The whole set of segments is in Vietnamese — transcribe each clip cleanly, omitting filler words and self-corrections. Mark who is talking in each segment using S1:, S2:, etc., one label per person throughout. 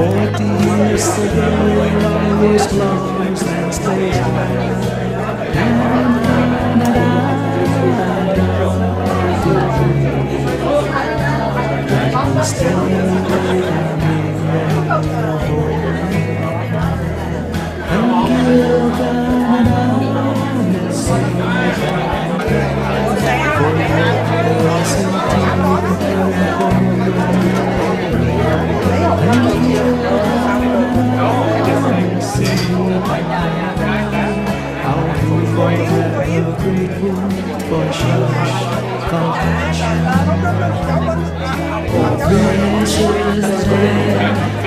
S1: 40 years ago I was lost and stayed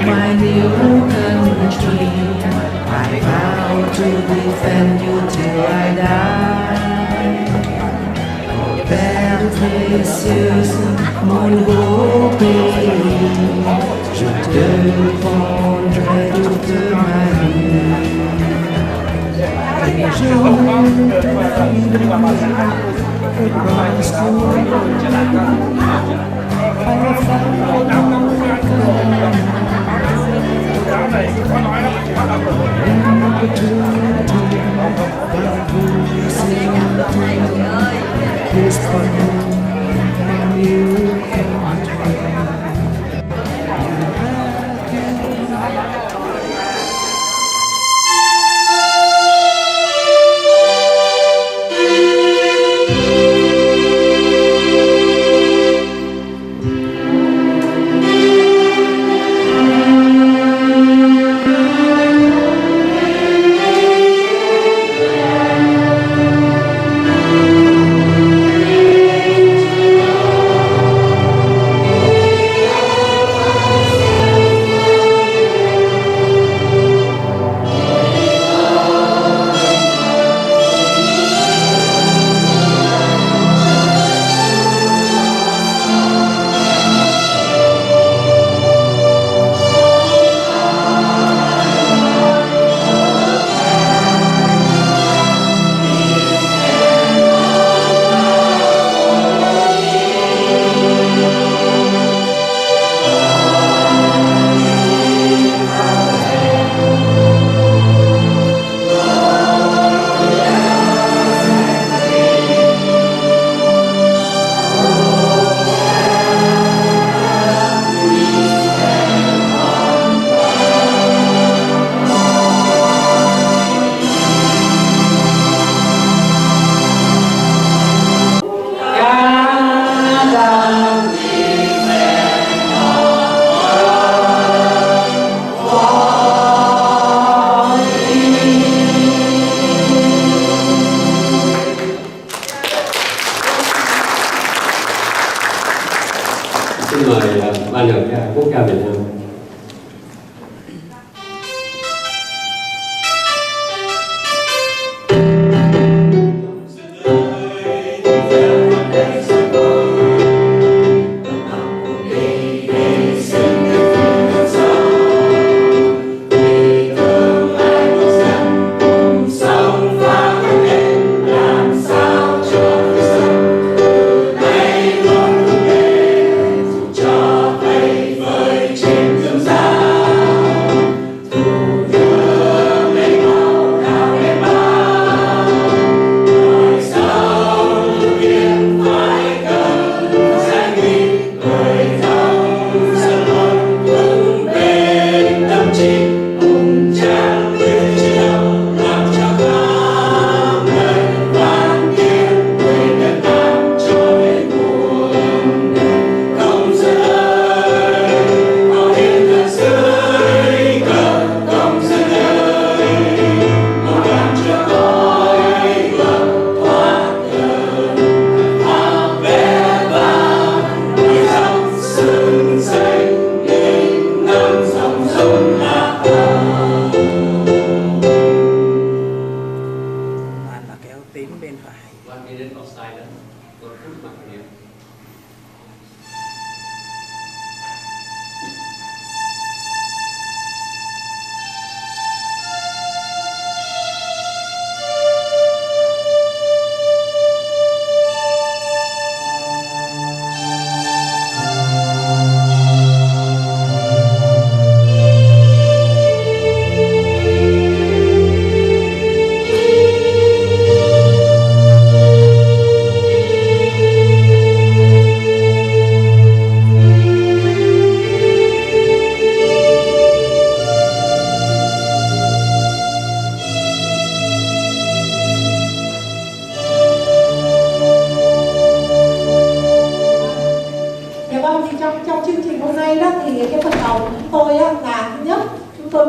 S2: my new country, I vow to defend you till I die. Oh, belle précieuse, mon beau pays, je te défendrai toute ma vie. Et je across the world, I found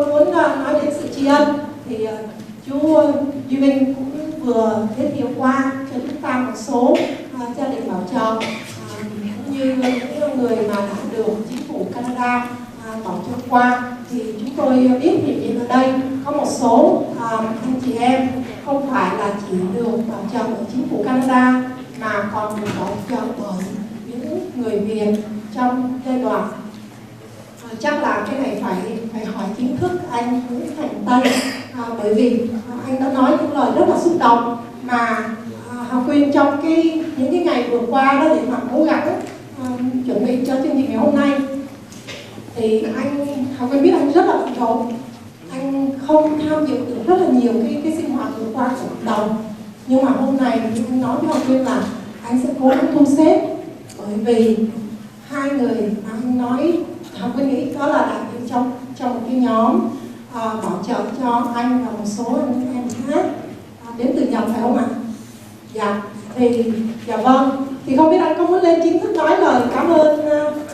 S3: tôi muốn nói đến sự tri ân thì chú Duy Vinh cũng vừa giới thiệu qua cho chúng ta một số gia đình bảo trợ cũng như những người mà đã được chính phủ Canada bảo trợ qua. Thì chúng tôi biết hiện diện ở đây có một số anh chị em không phải là chỉ được bảo trợ ở chính phủ Canada mà còn được bảo trợ bởi những người Việt trong giai đoạn chắc là cái này phải hỏi chính thức anh Nguyễn Thành Tây, bởi vì anh đã nói những lời rất là xúc động mà Học Quyên trong những cái ngày vừa qua đó để mà cố gắng chuẩn bị cho chương trình ngày hôm nay thì Học Quyên biết anh rất là bận rộn, anh không tham dự được rất là nhiều cái sinh hoạt vừa qua của cộng đồng, nhưng mà hôm nay anh nói với Học Quyên là anh sẽ cố gắng thu xếp, bởi vì hai người mà anh nói Học Quyên nghĩ đó là đại diện trong một cái nhóm bảo trợ cho anh và một số anh em khác đến từ Nhật, phải không ạ? Dạ, dạ vâng, thì không biết anh có muốn lên chính thức nói lời cảm ơn. Dạ,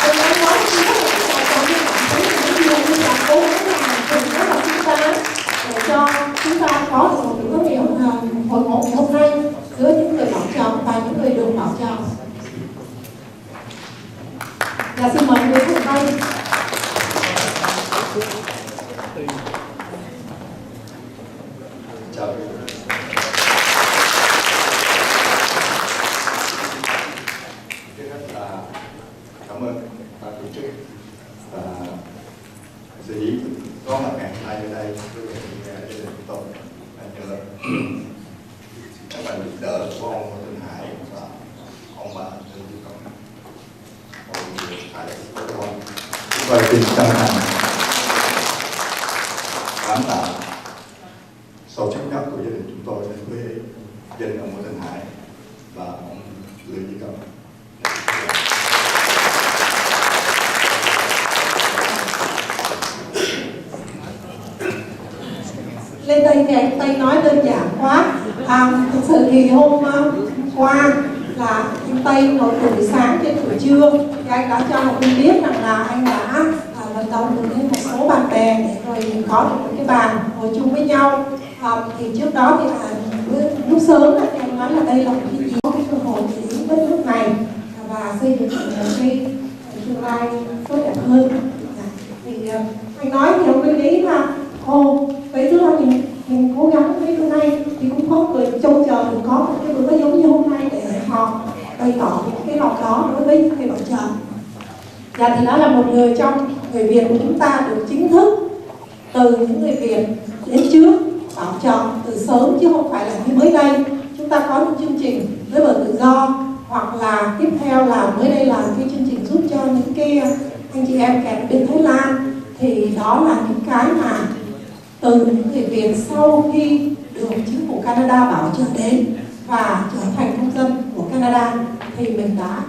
S3: anh nói rất là cảm ơn bạn thấy những điều như là cố gắng làm cùng rất là xứng đáng để cho chúng ta có được một cái hội ngộ ngày hôm nay giữa những người bảo trợ và những người được bảo trợ. Dạ, xin mời người cùng tay.
S4: Chào. Trước hết là cảm ơn ban tổ chức và sự dĩ có mặt ngày hôm nay ở đây với gia đình chúng tôi nhờ các bạn giúp đỡ của ông Tân Hải và ông bà Trần Duy Công. Chúng tôi xin chân thành cảm tạ sâu sắc nhất của gia đình chúng tôi đến với gia đình ông Tân Hải và ông Lê Duy Công.
S3: Lên đây thì anh Tây nói đơn giản quá. Thực sự thì hôm qua là anh Tây vào buổi sáng trên buổi trưa thì anh đã cho Học Quyên biết rằng là anh đã vận động được thêm một số bạn bè để rồi có được một cái bàn ngồi chung với nhau. Thì trước đó thì lúc sớm thì anh nói là đây là một cái gì có cái cơ hội để đến đất nước này và xây dựng một cái tương lai tốt đẹp hơn. Thì anh nói thì Học Quyên nghĩ là vậy tức là mình cố gắng mấy bữa nay thì cũng có người trông chờ được có một cái bữa giống như hôm nay để họ bày tỏ cái lòng đó đối với những người bảo trợ. Dạ, thì đó là một người trong người Việt của chúng ta được chính thức từ những người Việt đến trước bảo trợ từ sớm, chứ không phải là như mới đây chúng ta có những chương trình với bờ tự do, hoặc là tiếp theo là mới đây là cái chương trình giúp cho những cái anh chị em kẹt bên Thái Lan. Thì đó là những cái mà từ những người Việt sau khi được chính phủ Canada bảo trợ đến và trở thành công dân của Canada thì mình đã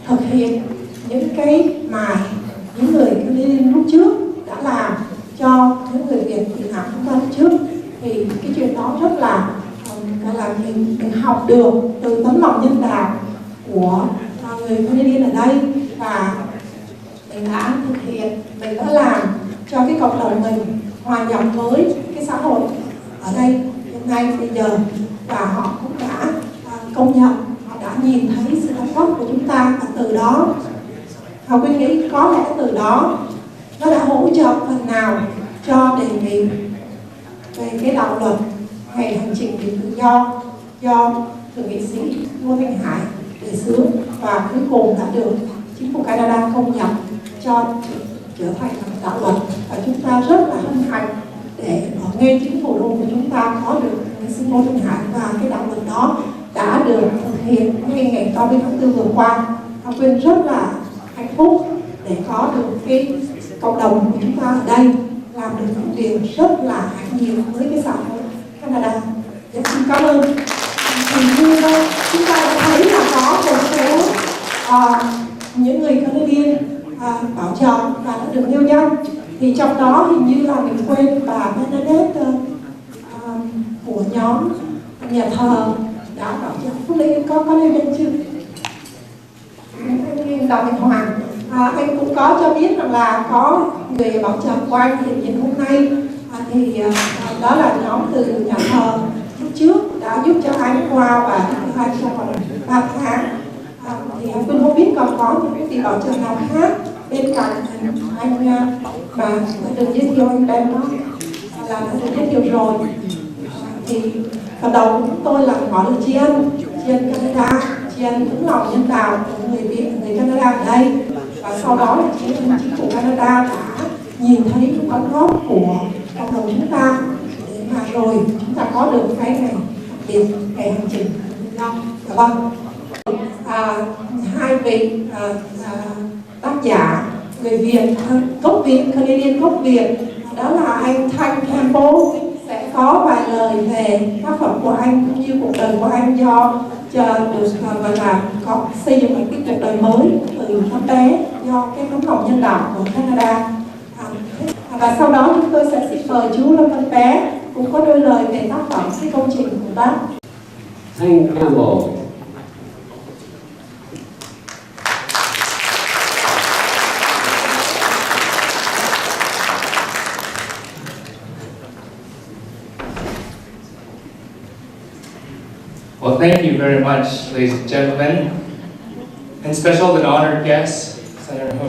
S3: thực hiện những cái mà những người Canadian lúc trước đã làm cho những người Việt tị nạn chúng ta lúc trước. Thì cái chuyện đó rất là mình học được từ tấm lòng nhân đạo của người Canadian ở đây, và mình đã thực hiện, mình đã làm cho cái cộng đồng mình hòa nhập với cái xã hội ở đây hiện nay bây giờ, và họ cũng đã công nhận, họ đã nhìn thấy sự đóng góp của chúng ta, và từ đó Học Quyên nghĩ có lẽ từ đó nó đã hỗ trợ phần nào cho đề nghị về cái đạo luật ngày hành trình vì tự do thượng nghị sĩ Ngô Thanh Hải đề xướng, và cuối cùng đã được chính phủ Canada công nhận cho trở thành một đạo luật. Và chúng ta rất là hân hạnh để ở ngay chính phủ luôn của chúng ta có được nghị sĩ Ngô Thanh Hải, và cái đạo luật đó đã được thực hiện ngay ngày 30 tháng 4 vừa qua. Học Quyên rất là hạnh phúc để có được cái cộng đồng của chúng ta ở đây làm được những điều rất là hạnh nhiều với cái xã hội Canada. Dạ, xin cảm ơn. Thì như chúng ta đã thấy là có một số những người Canadian bảo trợ và đã được nêu danh. Thì trong đó hình như là mình quên bà Bernadette của nhóm nhà thờ đã bảo trợ. Lúc đấy có nêu danh chưa? Anh Đào Minh Hoàng. Anh cũng có cho biết rằng là có người bảo trợ của anh hiện diện hôm nay, đó là nhóm từ nhà thờ lúc trước đã giúp cho anh qua và giúp anh trong vòng 3 tháng. Thì anh cũng không biết còn có những cái vị bảo trợ nào khác bên cạnh anh mà được giới thiệu anh Ben đó là đã được giới thiệu rồi. Thì phần đầu của chúng tôi là gọi là tri ân Canada, tri ân tấm lòng nhân đạo của người Canada ở đây. Và sau đó là chính phủ Canada đã nhìn thấy những đóng góp của cộng đồng chúng ta để mà rồi chúng ta có được cái ngày đặc biệt, ngày hành trình dạ vâng. Hai vị tác giả người Việt gốc Việt, Canadian gốc Việt, đó là anh Thanh Campbell sẽ có vài lời về tác phẩm của anh cũng như cuộc đời của anh do được gọi là có xây dựng một cái cuộc đời mới từ tấm bé do cái tấm lòng nhân đạo của Canada. Và sau đó chúng tôi sẽ xin mời chú Lâm Văn Bé cũng có đôi lời về tác phẩm cái công trình của bác.
S5: Thanh Campbell.
S6: Well, thank you very much, ladies and gentlemen, and special and honored guests. Senator Ho,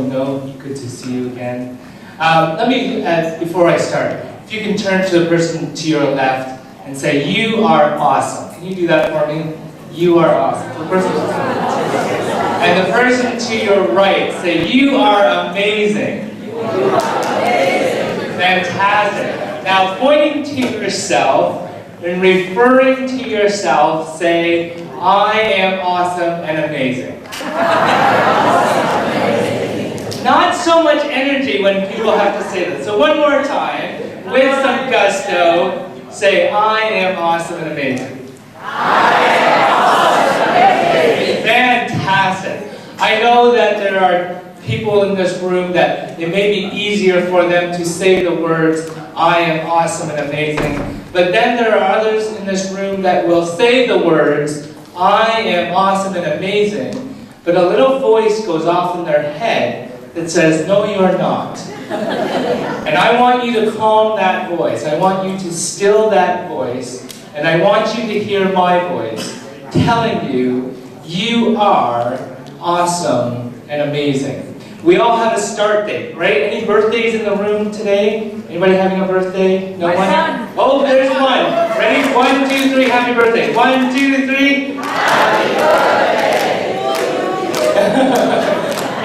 S6: good to see you again. Let me, before I start, if you can turn to the person to your left and say, "You are awesome." Can you do that for me? You are awesome. The person, and the person to your right, say, "You are amazing." You are amazing. Fantastic. Now, pointing to yourself, and referring to yourself, say, "I am awesome and amazing." Not so much energy when people have to say that. So one more time, with some gusto, say, "I am awesome and amazing." I am awesome and amazing. Fantastic. I know that there are people in this room that it may be easier for them to say the words, "I am awesome and amazing." But then there are others in this room that will say the words, "I am awesome and amazing," but a little voice goes off in their head that says, "No, you are not." And I want you to calm that voice. I want you to still that voice. And I want you to hear my voice telling you, you are awesome and amazing. We all have a start date, right? Any birthdays in the room today? Anybody having a birthday? No one? Oh, there's one. Ready? 1, 2, 3, happy birthday. 1, 2, 3. Happy birthday.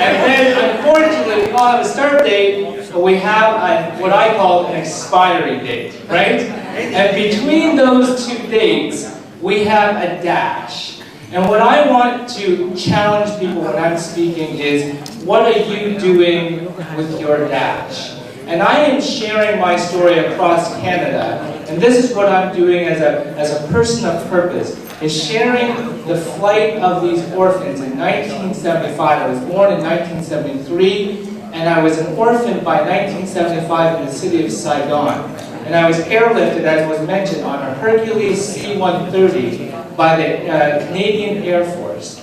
S6: And then, unfortunately, we all have a start date, but we have what I call an expiry date, right? And between those two dates, we have a dash. And what I want to challenge people when I'm speaking is, what are you doing with your dash? And I am sharing my story across Canada, and this is what I'm doing as a person of purpose, is sharing the flight of these orphans in 1975. I was born in 1973, and I was an orphan by 1975 in the city of Saigon. And I was airlifted, as was mentioned, on a Hercules C-130 by the Canadian Air Force.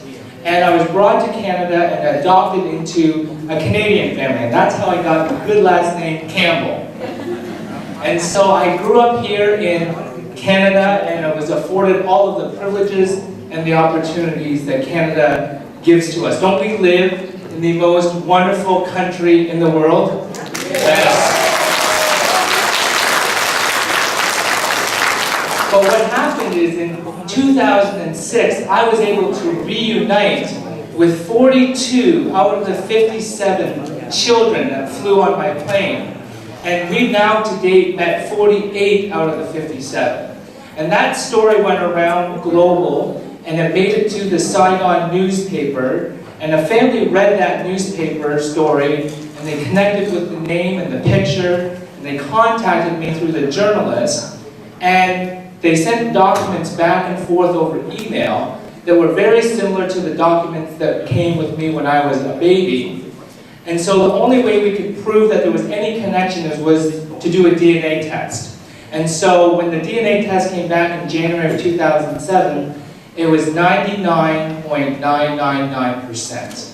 S6: And I was brought to Canada and adopted into a Canadian family, and that's how I got the good last name Campbell. And so I grew up here in Canada, and I was afforded all of the privileges and the opportunities that Canada gives to us. Don't we live in the most wonderful country in the world? Yes. But what happened is in 2006, I was able to reunite with 42 out of the 57 children that flew on my plane. And we've now to date met 48 out of the 57. And that story went around global, and it made it to the Saigon newspaper. And a family read that newspaper story, and they connected with the name and the picture, and they contacted me through the journalist. And they sent documents back and forth over email that were very similar to the documents that came with me when I was a baby. And so the only way we could prove that there was any connection was to do a DNA test. And so when the DNA test came back in January of 2007, it was 99.999%.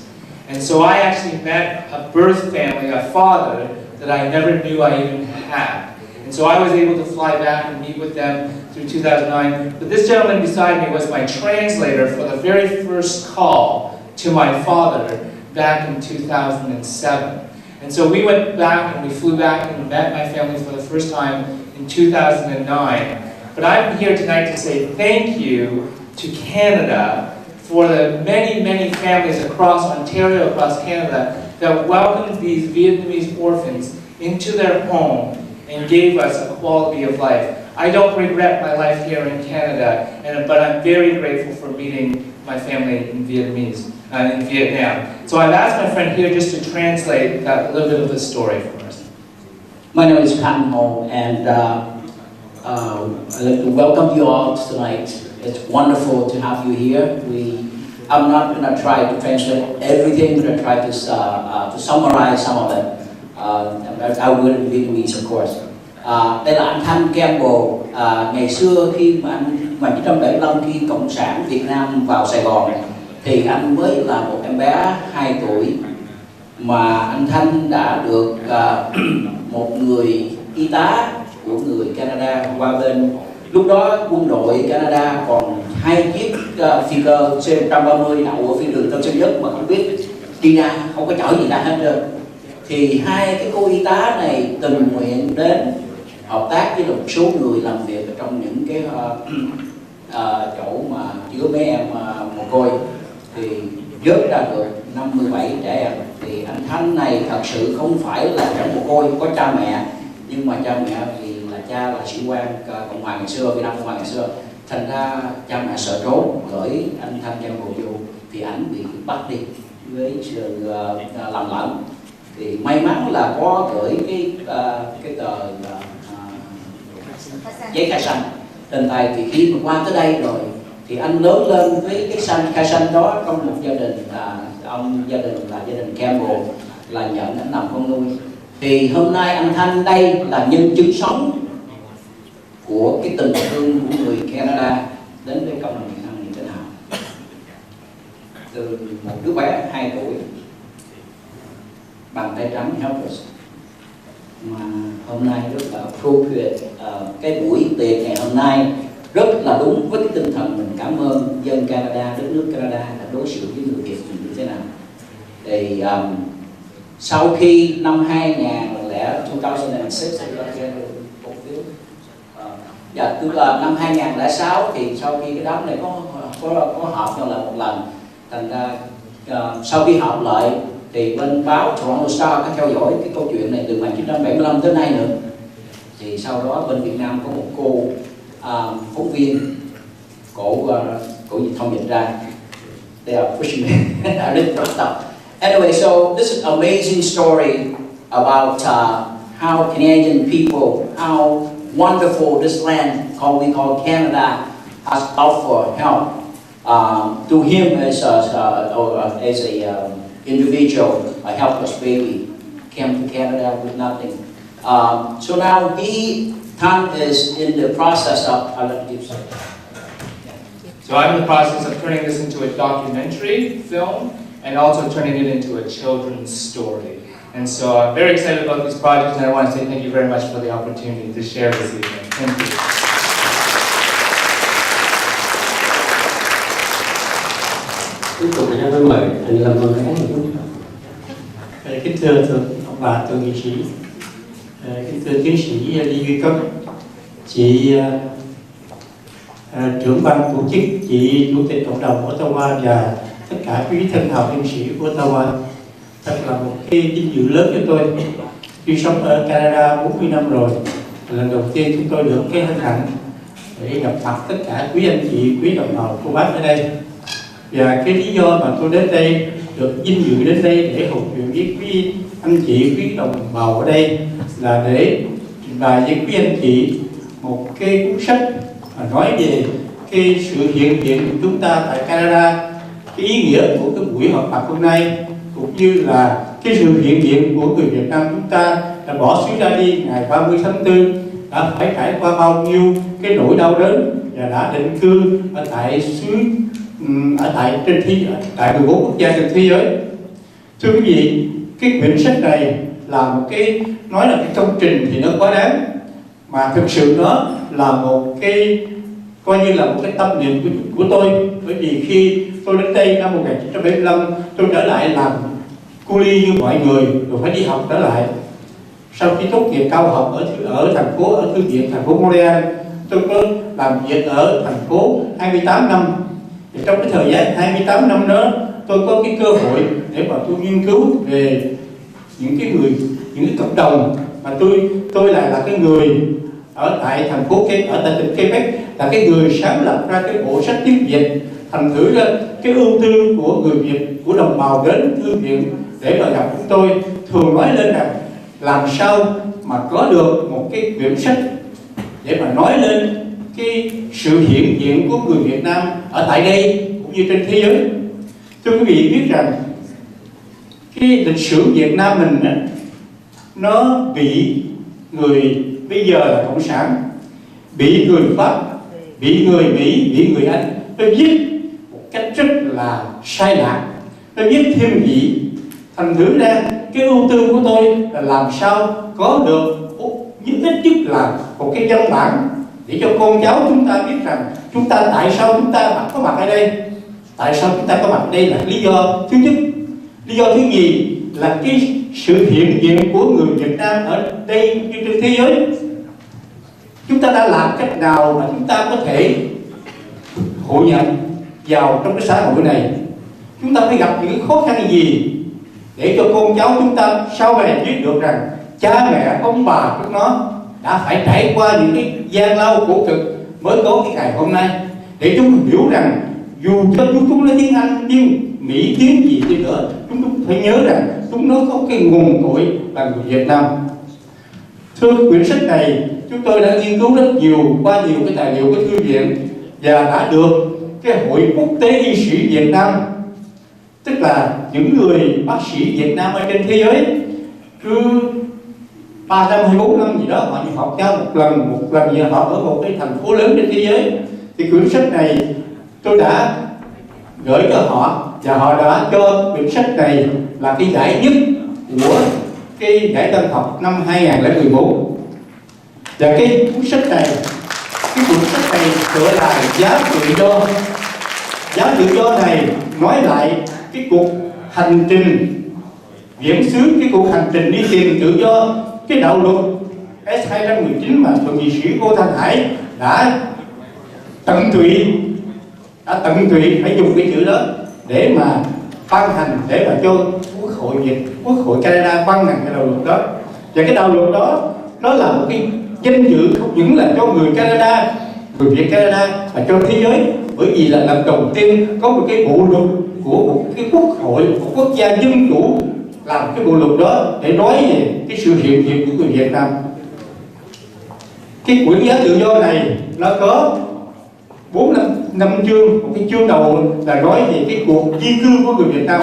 S6: And so I actually met a birth family, a father, that I never knew I even had. And so I was able to fly back and meet with them through 2009. But this gentleman beside me was my translator for the very first call to my father back in 2007. And so we went back and we flew back and met my family for the first time in 2009. But I'm here tonight to say thank you to Canada for the many, many families across Ontario, across Canada, that welcomed these Vietnamese orphans into their home and gave us a quality of life. I don't regret my life here in Canada, but I'm very grateful for meeting my family in Vietnamese, in Vietnam. So I've asked my friend here just to translate a little bit of the story for us.
S7: My name is Văn Ho, and I'd like to welcome you all tonight. It's wonderful to have you here. I'm not going to try to translate everything, but I try to summarize some of it. I will in Vietnamese, of course. Đây là anh Thanh Campbell. Ngày xưa khi mà anh 1975 khi Cộng sản Việt Nam vào Sài Gòn thì anh mới là một em bé 2 tuổi mà anh Thanh đã được một người y tá của người Canada qua bên. Lúc đó quân đội Canada còn 2 chiếc phi cơ C-130 đậu ở phía đường Tân Sơn Nhất mà không biết đi ra, không có chở gì ra hết trơn. Thì 2 cái cô y tá này tình nguyện đến hợp tác với một số người làm việc ở trong những cái chỗ mà chứa mấy em mồ côi, thì vớt ra được 57 trẻ em. Thì anh Thanh này thật sự không phải là trẻ mồ côi, có cha mẹ, nhưng mà cha mẹ thì là cha là sĩ quan Cộng hòa ngày xưa, Việt Nam Cộng hòa ngày xưa, thành ra cha mẹ sợ trốn, gửi anh Thanh trong bộ vô thì ảnh bị bắt đi với sự lầm lẫn. Thì may mắn là có gửi cái tờ giấy khai sinh trên tay. Thì khi mà qua tới đây rồi thì anh lớn lên với cái khai sinh đó trong một gia đình gia đình Campbell là nhận anh làm con nuôi. Thì hôm nay anh Thanh đây là nhân chứng sống của cái tình thương của người Canada đến với cộng đồng Việt Nam như thế nào. Từ một đứa bé 2 tuổi, bàn tay trắng helpless, mà hôm nay rất là appropriate. Cái buổi tiệc ngày hôm nay rất là đúng với cái tinh thần mình cảm ơn dân Canada, đất nước Canada đã đối xử với người Việt mình như thế nào. Thì sau khi năm 2006 tức là năm 2006 thì sau khi cái đám này có họp nhau lại một lần, thành ra sau khi họp lại thì bên báo Toronto Star có theo dõi cái câu chuyện này từ 1975 tới nay nữa. Thì sau đó bên Việt Nam có một cô phóng viên, cổ thông dịch ra. They are pushing me. I didn't write up. Anyway, so this is an amazing story about how Canadian people, how wonderful this land we call Canada has offered help to him as a individual, a helpless baby, came to Canada with nothing. So now Thanh is in the process of.
S6: So I'm in the process of turning this into a documentary film and also turning it into a children's story. And so I'm very excited about these projects, and I want to say thank you very much for the opportunity to share this evening. Thank you.
S5: Tiếp tục mình mời anh Lâm Văn Ho.
S8: Kính thưa ông bà, thưa nghị sĩ, kính thưa tiến sĩ Lý Duy Cấp, chị trưởng ban tổ chức, chị chủ tịch cộng đồng Ottawa và tất cả quý thân hào nhân sĩ của Ottawa. Thật là một cái vinh dự lớn cho tôi khi sống ở Canada 40 năm rồi. Lần đầu tiên chúng tôi được cái hân hạnh để gặp mặt tất cả quý anh chị, quý đồng bào cô bác ở đây. Và cái lý do mà tôi đến đây, được vinh dự đến đây để họp chuyện với quý anh chị, quý đồng bào ở đây là để trình bày với quý anh chị một cái cuốn sách nói về cái sự hiện diện của chúng ta tại Canada, cái ý nghĩa của cái buổi họp mặt hôm nay, cũng như là cái sự hiện diện của người Việt Nam chúng ta đã bỏ xứ ra đi ngày 30 tháng 4, đã phải trải qua bao nhiêu cái nỗi đau đớn và đã định cư ở tại xứ tại 14 quốc gia trên thế giới. Thưa quý vị, cái quyển sách này là một cái, nói là cái công trình thì nó quá đáng, mà thực sự nó là một cái, coi như là một cái tâm niệm của tôi. Bởi vì khi tôi đến đây năm 1975, tôi trở lại làm cu li như mọi người, rồi phải đi học trở lại. Sau khi tốt nghiệp cao học ở thành phố, ở thư viện thành phố Montreal, tôi có làm việc ở thành phố 28 năm. Thì trong cái thời gian 28 năm đó, tôi có cái cơ hội để mà tôi nghiên cứu về những cái cộng đồng mà tôi lại là cái người ở tại thành phố ở tại tỉnh Quebec, là cái người sáng lập ra cái bộ sách tiếng Việt. Thành thử ra cái ưu tư của người Việt, của đồng bào đến thư viện để mà gặp chúng tôi thường nói lên rằng làm sao mà có được một cái quyển sách để mà nói lên cái sự hiện diện của người Việt Nam ở tại đây cũng như trên thế giới. Thưa quý vị biết rằng cái lịch sử Việt Nam mình á, nó bị người bây giờ là cộng sản, bị người Pháp, bị người Mỹ, bị người Anh nó viết một cách rất là sai lạc, nó viết thiên vị. Thành thử ra cái ưu tư của tôi là làm sao có được ít nhất là một cái văn bản để cho con cháu chúng ta biết rằng chúng ta tại sao chúng ta có mặt ở đây, tại sao chúng ta có mặt ở đây là lý do thứ nhất. Lý do thứ nhì là cái sự hiện diện của người Việt Nam ở đây như trên thế giới. Chúng ta đã làm cách nào mà chúng ta có thể hội nhập vào trong cái xã hội này? Chúng ta phải gặp những khó khăn gì để cho con cháu chúng ta sau này biết được rằng cha mẹ ông bà của nó đã phải trải qua những cái gian lao khổ cực mới có cái ngày hôm nay, để chúng hiểu rằng dù cho chúng nói tiếng Anh, tiếng Mỹ, tiếng gì đi nữa, chúng phải nhớ rằng chúng nó có cái nguồn cội là người Việt Nam. Thưa, quyển sách này chúng tôi đã nghiên cứu rất nhiều qua nhiều cái tài liệu của thư viện và đã được cái Hội Quốc tế Y sĩ Việt Nam, tức là những người bác sĩ Việt Nam ở trên thế giới, cứ 3 năm hay 4 năm gì đó họ họp nhau một lần gì họp ở một cái thành phố lớn trên thế giới. Thì quyển sách này tôi đã gửi cho họ và họ đã cho quyển sách này là cái giải nhất của cái giải tân học năm 2014. Và cái cuốn sách này, cái cuốn sách này tựa là Giá Tự Do. Giá tự do này nói lại cái cuộc hành trình viễn xứ, cái cuộc hành trình đi tìm tự do, cái đạo luật S219 mà thượng nghị sĩ Ngô Thanh Hải đã tận tụy phải dùng cái chữ đó để mà ban hành, để mà cho Quốc hội Canada ban hành cái đạo luật đó. Và cái đạo luật đó nó là một cái danh dự không những là cho người Canada, người Việt Canada, mà cho thế giới. Bởi vì là lần đầu tiên có một cái bộ luật của một cái quốc hội, một quốc gia dân chủ làm cái bộ luật đó để nói về cái sự hiện diện của người Việt Nam. Cái quyển Giá Tự Do này nó có 4-5 chương. Một cái chương đầu là nói về cái cuộc di cư của người Việt Nam,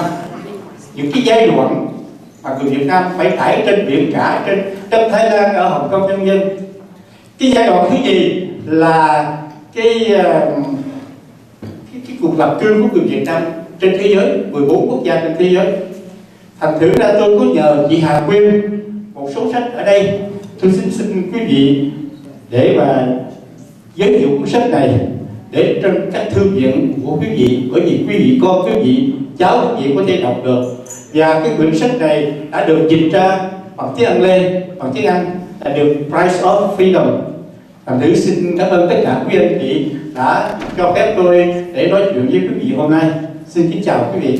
S8: những cái giai đoạn mà người Việt Nam phải trải trên biển cả, trên Thái Lan, ở Hồng Kông vân vân. Cái giai đoạn thứ gì là cái cuộc lập cư của người Việt Nam trên thế giới, 14 quốc gia trên thế giới. Thành thử ra tôi có nhờ chị Hà Quyên một số sách ở đây. Tôi xin quý vị để mà giới thiệu cuốn sách này để trên các thư viện của quý vị, bởi vì quý vị con, quý vị cháu quý vị có thể đọc được. Và cái quyển sách này đã được dịch ra bằng tiếng bằng tiếng Anh, là được Price of Freedom. Thành thử xin cảm ơn tất cả quý anh chị đã cho phép tôi để nói chuyện với quý vị hôm nay. Xin kính chào quý vị.